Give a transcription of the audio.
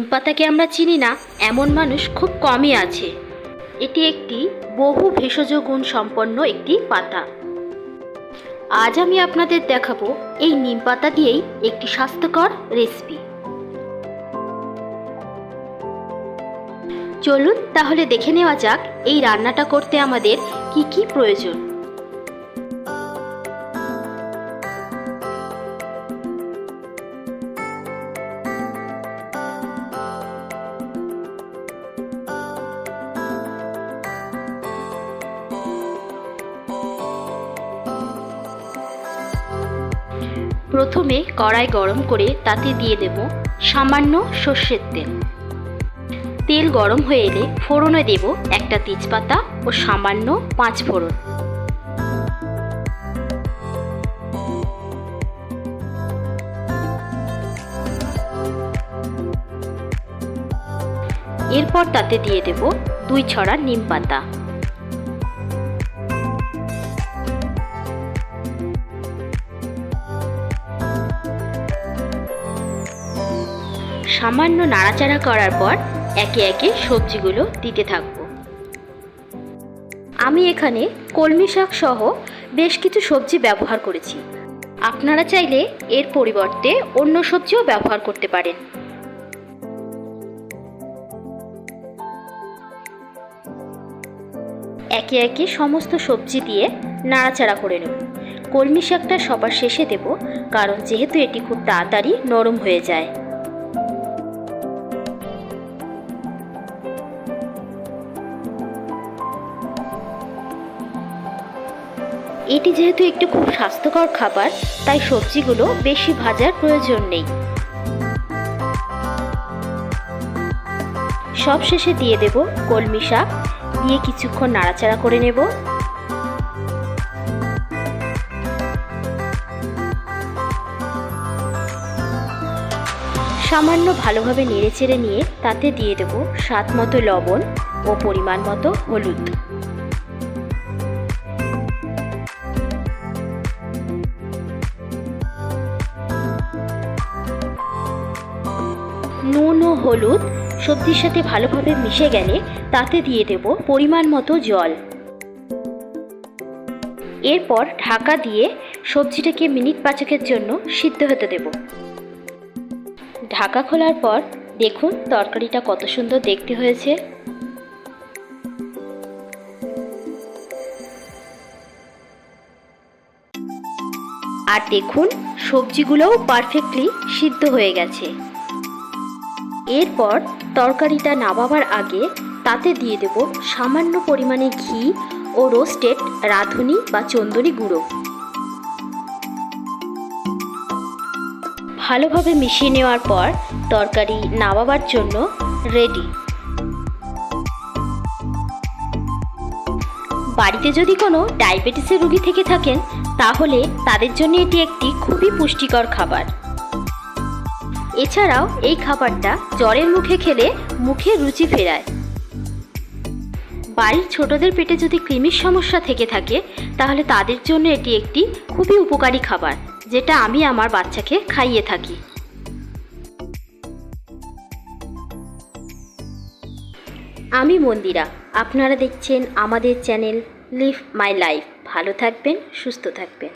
নিম পাতাকে আমরা চিনি না এমন মানুষ খুব কমই আছে। এটি একটি বহু ভেষজ গুণ সম্পন্ন একটি পাতা। আজ আমি আপনাদের দেখাবো এই নিম পাতা দিয়েই একটি স্বাস্থ্যকর রেসিপি। চলুন তাহলে দেখে নেওয়া যাক এই রান্নাটা করতে আমাদের কি কি প্রয়োজন। প্রথমে কড়াই গরম করে তাতে দিয়ে দেব সামান্য সর্ষের তেল। তেল গরম হয়ে এলে ফোড়নে দেব একটা তেজপাতা ও সামান্য পাঁচ ফোড়ন। এরপর তাতে দিয়ে দেব 2 ছড়া নিম পাতা। সামান্য নাড়াচাড়া করার পর একে একে সবজিগুলো দিতে থাকব। আমি এখানে কলমি শাক সহ বেশ কিছু সবজি ব্যবহার করেছি। আপনারা চাইলে এর পরিবর্তে অন্য সবজিও ব্যবহার করতে পারেন। একে একে সমস্ত সবজি দিয়ে নাড়াচাড়া করে নেব। কলমি শাকটা সবার শেষে দেব, কারণ যেহেতু এটি খুব তাড়াতাড়ি নরম হয়ে যায়। এটি যেহেতু একটি খুব স্বাস্থ্যকর খাবার, তাই সবজিগুলো বেশি ভাজার প্রয়োজন নেই। সব শেষে দিয়ে দেব কলমি শাক, দিয়ে কিছুক্ষণ নাড়াচাড়া করে নেব। সামান্য ভালোভাবে নেড়েচেড়ে নিয়ে তাতে দিয়ে দেব স্বাদ মতো লবণ ও পরিমাণ মতো হলুদ। নুন ও হলুদ সবজির সাথে ভালোভাবে মিশে গেলে তাতে দিয়ে দেব পরিমাণ মতো জল। এরপর ঢাকা দিয়ে সবজিটাকে মিনিট 5 জন্য সিদ্ধ হতে দেব। ঢাকা খোলার পর দেখুন তরকারিটা কত সুন্দর দেখতে হয়েছে। আর দেখুন সবজিগুলোও পারফেক্টলি সিদ্ধ হয়ে গেছে। এরপর তরকারিটা নামাবার আগে তাতে দিয়ে দেব সামান্য পরিমাণে ঘি ও রোস্টেড রাঁধুনি বা চন্দনী গুঁড়ো। ভালোভাবে মিশিয়ে নেওয়ার পর তরকারি নামাবার জন্য রেডি। বাড়িতে যদি কোনো ডায়াবেটিসের রোগী থেকে থাকেন, তাহলে তাদের জন্য এটি একটি খুবই পুষ্টিকর খাবার। এছাড়াও এই খাবারটা জ্বরের মুখে খেলে মুখে রুচি ফেরায়। বাড়ির ছোটদের পেটে যদি কৃমির সমস্যা থেকে থাকে, তাহলে তাদের জন্য এটি একটি খুবই উপকারী খাবার, যেটা আমি আমার বাচ্চাকে খাইয়ে থাকি। আমি মন্দিরা, আপনারা দেখছেন আমাদের চ্যানেল লিভ মাই লাইফ। ভালো থাকবেন, সুস্থ থাকবেন।